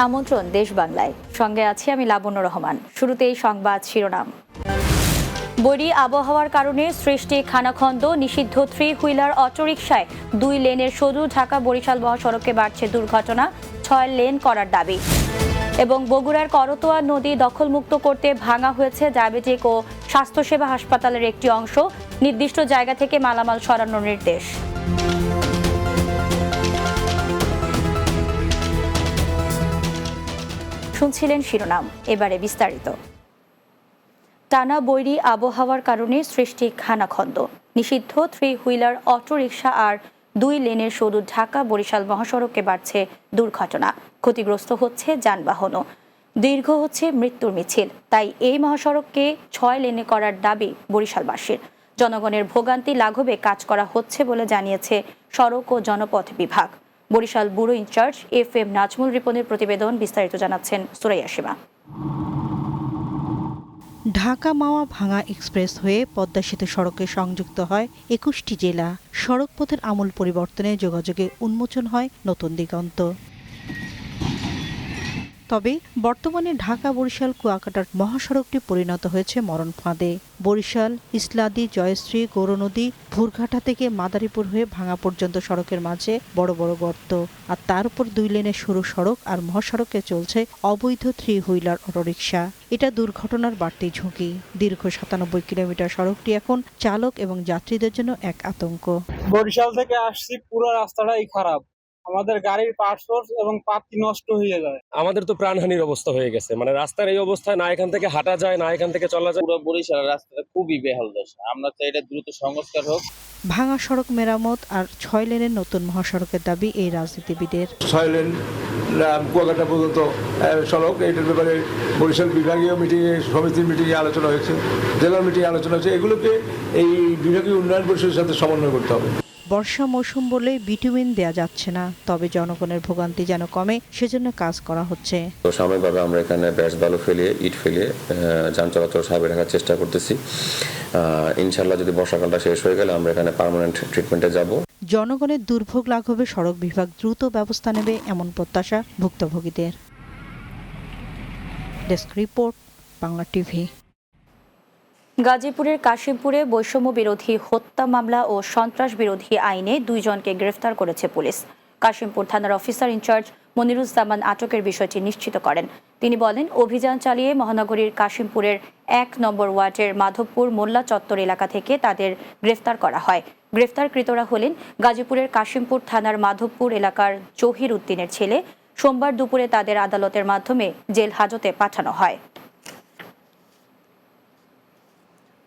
আমন্ত্রণ দেশ বাংলায়, সঙ্গে আছি আমি লাবণ্য রহমান। শুরুতেই সংবাদ শিরোনাম। বৈরী আবহাওয়ার কারণে সৃষ্টি খানাখন্দ, নিষিদ্ধ 3 হুইলার অটোরিকশায় 2 লেনের সরু ঢাকা বরিশাল মহাসড়কে বাড়ছে দুর্ঘটনা, 6 লেন করার দাবি। এবং বগুড়ার করতোয়া নদী দখলমুক্ত করতে ভাঙা হয়েছে ডায়াবেটিক ও স্বাস্থ্যসেবা হাসপাতালের একটি অংশ, নির্দিষ্ট জায়গা থেকে মালামাল সরানোর নির্দেশ। শুনছিলেন শিরোনাম, এবারে বিস্তারিত। টানা বৈরী আবহাওয়ার কারণে সৃষ্টি খানাখন্দ, নিষিদ্ধ 3 হুইলার অটোরিকশা আর 2 লেনের সরু ঢাকা বরিশাল মহাসড়কে বাড়ছে দুর্ঘটনা, ক্ষতিগ্রস্ত হচ্ছে যানবাহনও, দীর্ঘ হচ্ছে মৃত্যুর মিছিল। তাই এই মহাসড়ককে 6 লেনে করার দাবি বরিশালবাসীর। জনগণের ভোগান্তি লাঘবে কাজ করা হচ্ছে বলে জানিয়েছে সড়ক ও জনপথ বিভাগ। Barishal bureau incharge FM Nazmul রিপনের প্রতিবেদন, বিস্তারিত জানাচ্ছেন সুরাইয়া সীমা। ঢাকা মাওয়া ভাঙা এক্সপ্রেস হয়ে পদ্মা সেতু সড়কে সংযুক্ত হয় 21টি জেলা। সড়কপথের আমূল পরিবর্তনে যোগাযোগে উন্মোচন হয় নতুন দিগন্ত। তবে বর্তমানে ঢাকা বরিশাল কুয়াকাটার মহাসড়কটি পরিণত হয়েছে মরণ ফাঁদে। বরিশাল, ইসলাদি, জয়শ্রী, গৌরনদী, ভুরঘাটা থেকে মাদারীপুর হয়ে ভাঙা পর্যন্ত সড়কের মাঝে বড় বড় গর্ত, আর তার উপর 2 লেনের সরু সড়ক আর মহাসড়কে চলছে অবৈধ 3 হুইলার অটোরিকশা। এটা দুর্ঘটনার বাড়তি ঝুঁকি। দীর্ঘ 97 কিলোমিটার সড়কটি এখন চালক এবং যাত্রীদের জন্য এক আতঙ্ক। বরিশাল থেকে আসছি, পুরো রাস্তাটাই খারাপ, আমাদের গাড়ির পার্টস এবং পাতি নষ্ট হয়ে যায়। আমাদের তো প্রাণহানির অবস্থা হয়ে গেছে, মানে রাস্তার এই অবস্থায় না এখান থেকে হাঁটা যায় না এখান থেকে চলা যায়। পুরো বরিশাল রাস্তাটা খুবই বেহাল দশা, আমরা চাই এটা দ্রুত সংস্কার হোক। ভাঙা সড়ক মেরামত আর 6 লেনের নতুন মহাসড়কের দাবি এই রাজনীতিবিদের। 6 লেন কুয়াকাটা পর্যন্ত সড়ক, এইটার ব্যাপারে বরিশাল বিভাগীয় মিটিংয়ে, সমিতির মিটিংয়ে আলোচনা হয়েছে, জেলার মিটিংয়ে আলোচনা হয়েছে। এগুলোকে এই বিভাগীয় উন্নয়ন পরিষদের সাথে সমন্বয় করতে হবে। বর্ষা মৌসুম বলে বিটুমিন দেয়া যাচ্ছে না, তবে জনগণের ভোগান্তি যেন কমে সেজন্য কাজ করা হচ্ছে। তো সাময়িকভাবে আমরা এখানে ব্যাস বালু ফেলিয়ে, ইট ফেলিয়ে যান চলাচল স্বাভাবিক রাখার চেষ্টা করতেছি। ইনশাল্লাহ যদি বর্ষাকালটা শেষ হয়ে গেলে আমরা এখানে পার্মানেন্ট ট্রিটমেন্টে যাব। জনগণের দুর্ভোগ লাঘবে সড়ক বিভাগ দ্রুত ব্যবস্থা নেবে এমন প্রত্যাশা ভুক্তভোগীদের। Desk report, Bangla TV. গাজীপুরের কাশিমপুরে বৈষম্য বিরোধী হত্যা মামলা ও সন্ত্রাস বিরোধী আইনে 2 জনকে গ্রেফতার করেছে পুলিশ। কাশিমপুর থানার অফিসার ইনচার্জ মনিরুজ্জামান আটকের বিষয়টি নিশ্চিত করেন। তিনি বলেন, অভিযান চালিয়ে মহানগরীর কাশিমপুরের 1 নম্বর ওয়ার্ডের মাধবপুর মোল্লা চত্বর এলাকা থেকে তাদের গ্রেফতার করা হয়। গ্রেফতারকৃতরা হলেন গাজীপুরের কাশিমপুর থানার মাধবপুর এলাকার জহির উদ্দিনের ছেলে। সোমবার দুপুরে তাদের আদালতের মাধ্যমে জেল হাজতে পাঠানো হয়।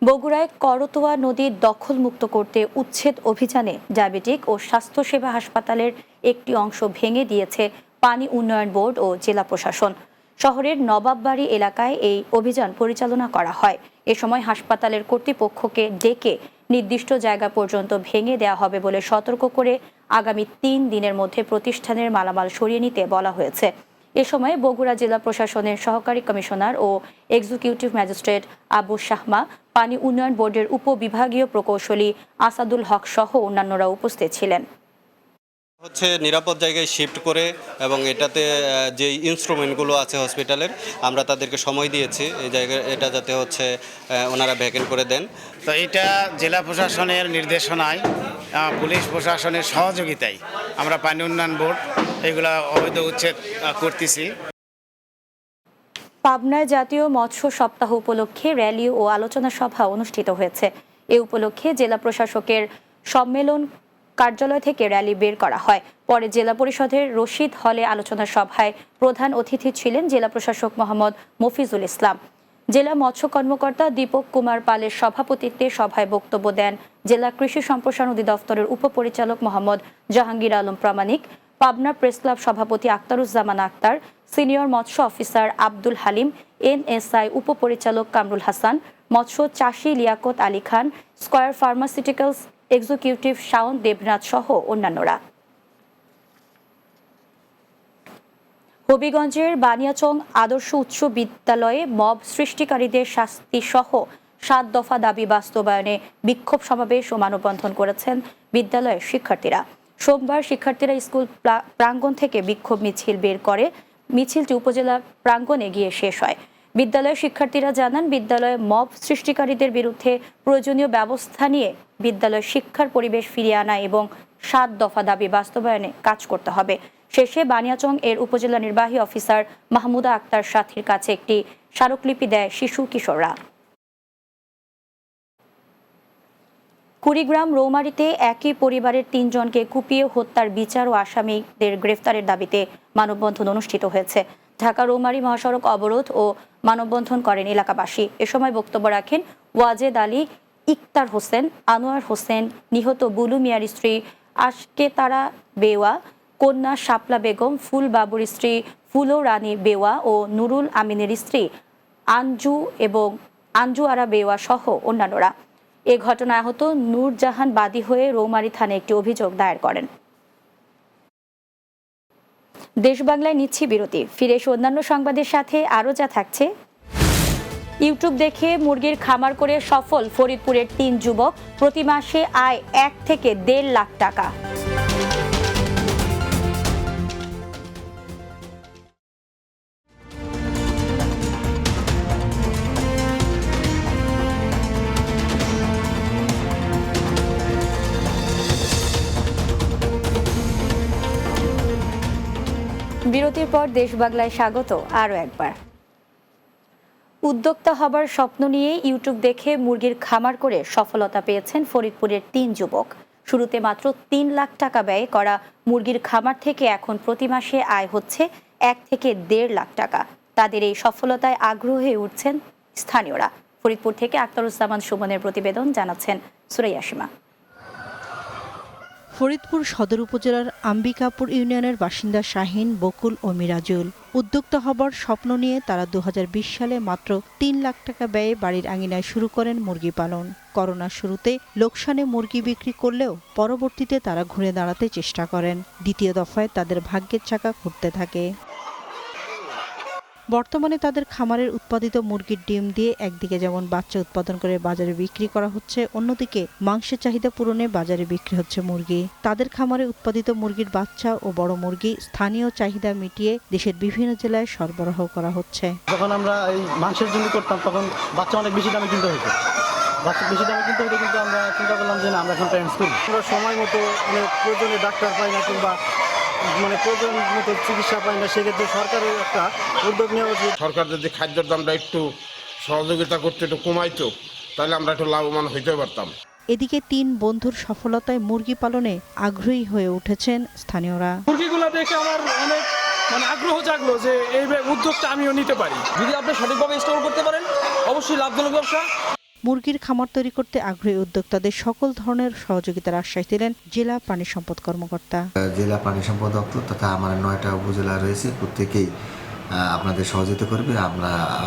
বগুড়ায় করতোয়া নদী দখলমুক্ত করতে উচ্ছেদ অভিযানে ডায়াবেটিক ও স্বাস্থ্যসেবা হাসপাতালের একটি অংশ ভেঙে দিয়েছে পানি উন্নয়ন বোর্ড ও জেলা প্রশাসন। শহরের নবাববাড়ি এলাকায় এই অভিযান পরিচালনা করা হয়। এ সময় হাসপাতালের কর্তৃপক্ষকে ডেকে নির্দিষ্ট জায়গা পর্যন্ত ভেঙে দেওয়া হবে বলে সতর্ক করে আগামী 3 দিনের মধ্যে প্রতিষ্ঠানের মালামাল সরিয়ে নিতে বলা হয়েছে। এ সময় বগুড়া জেলা প্রশাসনের সহকারী কমিশনার ও এক্সিকিউটিভ ম্যাজিস্ট্রেট আবু শাহমা, পানি উন্নয়ন বোর্ডের উপবিভাগীয় প্রকৌশলী আসাদুল হক সহ অন্যান্যরা উপস্থিত ছিলেন। নিরাপদ জায়গায় শিফট করে এবং এটাতে যে ইনস্ট্রুমেন্টগুলো আছে হসপিটালের, আমরা তাদেরকে সময় দিয়েছি এই জায়গায় এটা যাতে ওনারা ভ্যাকেন্ট করে দেন। তো এটা জেলা প্রশাসনের নির্দেশনায়, পুলিশ প্রশাসনের সহযোগিতায় আমরা পানি উন্নয়ন বোর্ড এগুলা অবৈধ উচ্ছেদ করতেছি। পাবনায় জাতীয় মৎস্য সপ্তাহ উপলক্ষে র্যালি ও আলোচনা সভা অনুষ্ঠিত হয়েছে। এ উপলক্ষে জেলা প্রশাসকের সম্মেলন কার্যালয় থেকে র্যালি বের করা হয়। পরে জেলা পরিষদের রশিদ হলে আলোচনা সভায় প্রধান অতিথি ছিলেন জেলা প্রশাসক মোহাম্মদ মফিজুল ইসলাম। জেলা মৎস্য কর্মকর্তা দীপক কুমার পালের সভাপতিত্বে সভায় বক্তব্য দেন জেলা কৃষি সম্প্রসারণ অধিদপ্তরের উপপরিচালক মোহাম্মদ জাহাঙ্গীর আলম প্রামাণিক, পাবনা প্রেস ক্লাব সভাপতি আক্তারুজ্জামান আক্তার, সিনিয়র মৎস্য অফিসার আব্দুল হালিম, NSI উপপরিচালক কামরুল হাসান, মৎস্য চাষী Liakat Ali Khan, square pharmaceuticals executive Shaon Debnath সহ অন্যান্যরা। হবিগঞ্জের বানিয়াচং আদর্শ উচ্চ বিদ্যালয়ে মব সৃষ্টিকারীদের শাস্তি সহ 7 দফা দাবি বাস্তবায়নে বিক্ষোভ সমাবেশ ও মানববন্ধন করেছেন বিদ্যালয়ের শিক্ষার্থীরা। সোমবার শিক্ষার্থীরা স্কুল প্রাঙ্গণ থেকে বিক্ষোভ মিছিল বের করে মিছিলটি উপজেলা প্রাঙ্গণে গিয়ে শেষ হয়। বিদ্যালয়ের শিক্ষার্থীরা জানান, বিদ্যালয়ে মব সৃষ্টিকারীদের বিরুদ্ধে প্রয়োজনীয় ব্যবস্থা নিয়ে বিদ্যালয়ের শিক্ষার পরিবেশ ফিরিয়ে আনা এবং 7 দফা দাবি বাস্তবায়নে কাজ করতে হবে। শেষে বানিয়াচং এর উপজেলা নির্বাহী অফিসার মাহমুদা আক্তার সাথীর কাছে একটি স্মারকলিপি দেয় শিশু কিশোররা। কুড়িগ্রাম রৌমারীতে একই পরিবারের 3 জনকে কুপিয়ে হত্যার বিচার ও আসামিদের গ্রেফতারের দাবিতে মানববন্ধন অনুষ্ঠিত হয়েছে। ঢাকা রৌমারী মহাসড়ক অবরোধ ও মানববন্ধন করেন এলাকাবাসী। এ সময় বক্তব্য রাখেন ওয়াজেদ আলী, ইকতার হোসেন, আনোয়ার হোসেন, নিহত বুলু মিয়ার স্ত্রী আশকেতারা বেওয়া, কন্যা শাপলা বেগম, ফুল বাবুর স্ত্রী ফুলো রানী বেওয়া ও নুরুল আমিনের স্ত্রী আঞ্জু আরা বেওয়া সহ অন্যান্যরা। এ ঘটনায় আহত নূরজাহান বাদী হয়ে রৌমারী থানায় একটি অভিযোগ দায়ের করেন। দেশ বাংলায় নিচ্ছি বিরতি, ফিরে এসে অন্যান্য সংবাদের সাথে আরও যা থাকছে। ইউটিউব দেখে মুরগির খামার করে সফল ফরিদপুরের 3 যুবক, প্রতি মাসে আয় 1 থেকে 1.5 লাখ টাকা। বিরতির পর দেশ বাংলায় স্বাগত আরও একবার। উদ্যোক্তা হবার স্বপ্ন নিয়ে ইউটিউব দেখে মুরগির খামার করে সফলতা পেয়েছেন ফরিদপুরের 3 যুবক। শুরুতে মাত্র 3 লাখ টাকা ব্যয় করা মুরগির খামার থেকে এখন প্রতি মাসে আয় হচ্ছে 1 থেকে 1.5 লাখ টাকা। তাদের এই সফলতায় আগ্রহ হয়ে উঠছেন স্থানীয়রা। ফরিদপুর থেকে আখতারুজ্জামান সুমনের প্রতিবেদন, জানাচ্ছেন সুরাইয়া সীমা। ফরিদপুর সদর উপজেলার আম্বিকাপুর ইউনিয়নের বাসিন্দা শাহিন, বকুল ও মিরাজুল। উদ্যোক্তা হবার স্বপ্ন নিয়ে তারা 2020 সালে মাত্র 3 লাখ টাকা ব্যয়ে বাড়ির আঙিনায় শুরু করেন মুরগি পালন। করোনার শুরুতে লোকসানে মুরগি বিক্রি করলেও পরবর্তীতে তারা ঘুরে দাঁড়াতে চেষ্টা করেন। দ্বিতীয় দফায় তাদের ভাগ্যের চাকা ঘুরতে থাকে। বর্তমানে তাদের খামারের উৎপাদিত মুরগির ডিম দিয়ে একদিকে যেমন বাচ্চা উৎপাদন করে বাজারে বিক্রি করা হচ্ছে, অন্যদিকে মাংসের চাহিদা পূরণে বাজারে বিক্রি হচ্ছে মুরগি। তাদের খামারে উৎপাদিত মুরগির বাচ্চা ও বড় মুরগি স্থানীয় চাহিদা মিটিয়ে দেশের বিভিন্ন জেলায় সরবরাহ করা হচ্ছে। যখন আমরা এই মাংসের জন্য করতাম তখন বাচ্চা অনেক বেশি দামে কিনতে হতো, কিন্তু আমরা চিন্তা করলাম যে না, আমরা এখন ট্রান্স করি। আমরা সময় মতো প্রয়োজনে ডাক্তার পাই না কিংবা প্রয়োজন মতো চিকিৎসা পাই না, সেক্ষেত্রে সরকারের একটা উদ্যোগ নেওয়া উচিত। সরকার যদি খাদ্যের দামটা একটু সহযোগিতা করতে, একটু কমাইতো, তাহলে আমরা একটু লাভবান হইতে পারতাম। এদিকে 3 বন্ধুর সফলতায় মুরগি পালনে আগ্রহী হয়ে উঠেছেন স্থানীয়রা। মুরগিগুলো দেখে আমার অনেক আগ্রহ জাগলো যে এই উদ্যোগটা আমিও নিতে পারি। যদি আপনি সঠিকভাবে স্টোর করতে পারেন, অবশ্যই লাভজনক ব্যবসা। মুরগির খামার তৈরি করতে আগ্রহী উদ্যোক্তাদের সকল ধরনের সহযোগিতার আশ্বাস দিলেন জেলা প্রাণী সম্পদ কর্মকর্তা। জেলা প্রাণী সম্পদ দপ্তর তথা আমার 9টা উপজেলা রয়েছে, প্রত্যেকেই আপনাদের সহযোগিতা করবে,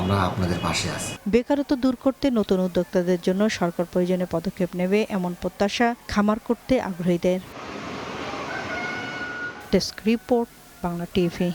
আমরা আপনাদের পাশে আছি। বেকারত্ব দূর করতে নতুন উদ্যোক্তাদের জন্য সরকার প্রয়োজনীয় পদক্ষেপ নেবে, এমন প্রত্যাশা খামার করতে আগ্রহীদের। Desk report, Bangla TV.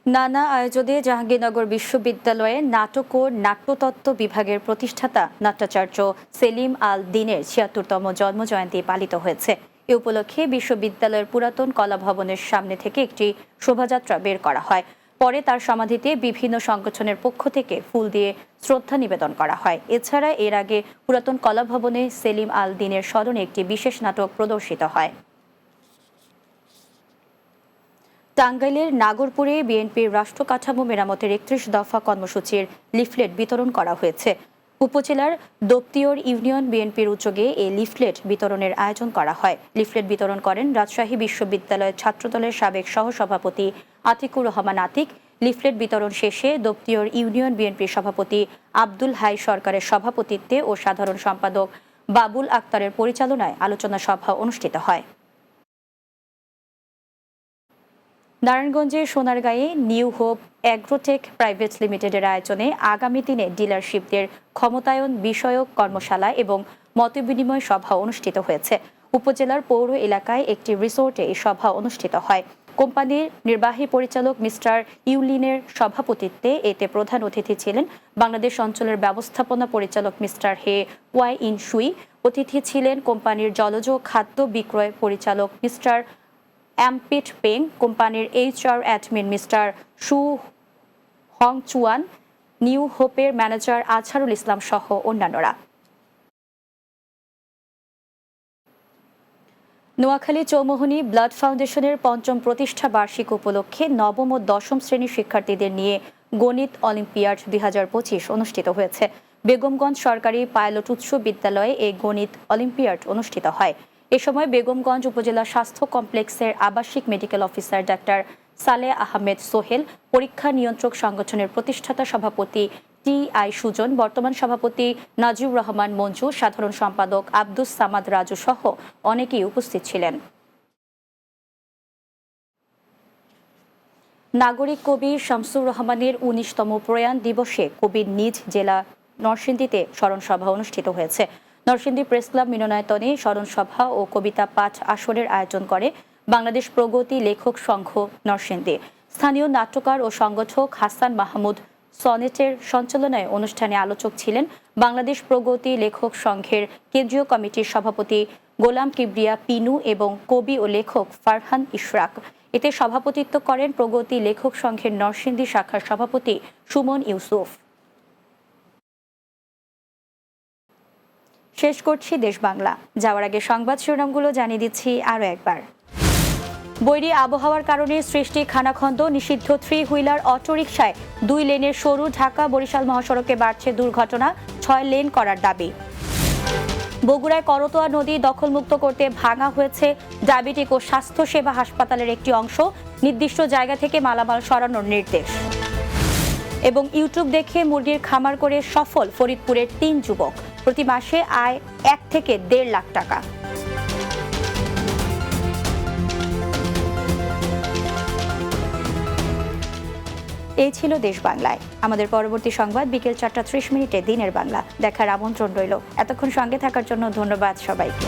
নানা আয়োজনে জাহাঙ্গীরনগর বিশ্ববিদ্যালয়ে নাটক ও নাট্যতত্ত্ব বিভাগের প্রতিষ্ঠাতা নাট্যাচার্য সেলিম আল দ্বীনের 76তম জন্মজয়ন্তী পালিত হয়েছে। এ উপলক্ষে বিশ্ববিদ্যালয়ের পুরাতন কলা ভবনের সামনে থেকে একটি শোভাযাত্রা বের করা হয়। পরে তার সমাধিতে বিভিন্ন সংগঠনের পক্ষ থেকে ফুল দিয়ে শ্রদ্ধা নিবেদন করা হয়। এছাড়া এর আগে পুরাতন কলা ভবনে সেলিম আল দ্বীনের স্মরণে একটি বিশেষ নাটক প্রদর্শিত হয়। টাঙ্গাইলের নাগরপুরে বিএনপির রাষ্ট্র কাঠামো মেরামতের 31 দফা কর্মসূচির লিফলেট বিতরণ করা হয়েছে। উপজেলার দপ্তিয়র ইউনিয়ন বিএনপির উদ্যোগে এই লিফলেট বিতরণের আয়োজন করা হয়। লিফলেট বিতরণ করেন রাজশাহী বিশ্ববিদ্যালয়ের ছাত্রদলের সাবেক সহসভাপতি আতিকুর রহমান আতিক। লিফলেট বিতরণ শেষে দপ্তিয়র ইউনিয়ন বিএনপির সভাপতি আব্দুল হাই সরকারের সভাপতিত্বে ও সাধারণ সম্পাদক বাবুল আক্তারের পরিচালনায় আলোচনা সভা অনুষ্ঠিত হয়। নারায়ণগঞ্জের সোনারগাঁয়ে নিউ হোপ অ্যাগ্রোটেক প্রাইভেট লিমিটেডের আয়োজনে আগামী দিনে ডিলারশিপদের ক্ষমতায়ন বিষয়ক কর্মশালা এবং মতবিনিময় সভা অনুষ্ঠিত হয়েছে। উপজেলার পৌর এলাকায় একটি রিসোর্টে এই সভা অনুষ্ঠিত হয়। কোম্পানির নির্বাহী পরিচালক মিস্টার ইউলিনের সভাপতিত্বে এতে প্রধান অতিথি ছিলেন বাংলাদেশ অঞ্চলের ব্যবস্থাপনা পরিচালক মিস্টার হে ওয়াই ইনসুই। অতিথি ছিলেন কোম্পানির জলজ খাদ্য বিক্রয় পরিচালক মিস্টার অ্যাম্পিট পেং, কোম্পানির HR অ্যাডমিন মিস্টার সু Hong চুয়ান, new হোপের manager Azharul Islam সহ অন্যান্যরা। নোয়াখালী চৌমোহনী ব্লাড ফাউন্ডেশনের ৫ম প্রতিষ্ঠা বার্ষিক উপলক্ষে নবম ও দশম শ্রেণীর শিক্ষার্থীদের নিয়ে গণিত অলিম্পিয়াড ২০২৫ অনুষ্ঠিত হয়েছে। বেগমগঞ্জ সরকারি পাইলট উচ্চ বিদ্যালয়ে এই গণিত অলিম্পিয়াড অনুষ্ঠিত হয়। এ সময় বেগমগঞ্জ উপজেলা স্বাস্থ্য কমপ্লেক্সের আবাসিক medical officer doctor Saleh Ahmed Sohel, পরীক্ষা নিয়ন্ত্রক সংগঠনের প্রতিষ্ঠাতা সভাপতি TI সুজন, বর্তমান সভাপতি নাজিউর রহমান মঞ্জু, সাধারণ সম্পাদক আব্দুস সামাদ রাজু সহ অনেকেই উপস্থিত ছিলেন। নাগরিক কবি শামসুর রহমানের ১৯তম প্রয়াণ দিবসে কবির নিজ জেলা নরসিংদীতে স্মরণসভা অনুষ্ঠিত হয়েছে। নরসিংদী প্রেস ক্লাব মিলনায়তনে স্মরণসভা ও কবিতা পাঠ আসরের আয়োজন করে বাংলাদেশ প্রগতি লেখক সংঘ নরসিংদী। স্থানীয় নাট্যকার ও সংগঠক হাসান মাহমুদ সনেটের সঞ্চালনায় অনুষ্ঠানে আলোচক ছিলেন বাংলাদেশ প্রগতি লেখক সংঘের কেন্দ্রীয় কমিটির সভাপতি গোলাম কিবরিয়া পিনু এবং কবি ও লেখক ফারহান ইশরাক। এতে সভাপতিত্ব করেন প্রগতি লেখক সংঘের নরসিংদী শাখার সভাপতি সুমন ইউসুফ। শেষ করছি দেশ বাংলা। যাওয়ার আগে সংবাদ শিরোনামগুলো জানিয়ে দিচ্ছি আরও একবার। বৈরী আবহাওয়ার কারণে সৃষ্টি খানাখন্দ, নিষিদ্ধ 3 হুইলার অটোরিকশায় 2 লেনের সরু ঢাকা বরিশাল মহাসড়কে বাড়ছে দুর্ঘটনা, 6 লেন করার দাবি। বগুড়ায় করতোয়া নদী দখলমুক্ত করতে ভাঙা হয়েছে ডায়াবেটিক ও স্বাস্থ্যসেবা হাসপাতালের একটি অংশ, নির্দিষ্ট জায়গা থেকে মালামাল সরানোর নির্দেশ। এবং ইউটিউব দেখে মুরগির খামার করে সফল ফরিদপুরের 3 যুবক, প্রতি মাসে আয় 1 থেকে 1.5 লাখ টাকা। এই ছিল দেশ বাংলায়। আমাদের পরবর্তী সংবাদ বিকেল 4টা 30 মিনিটে দিনের বাংলা দেখার আমন্ত্রণ রইল। এতক্ষণ সঙ্গে থাকার জন্য ধন্যবাদ সবাইকে।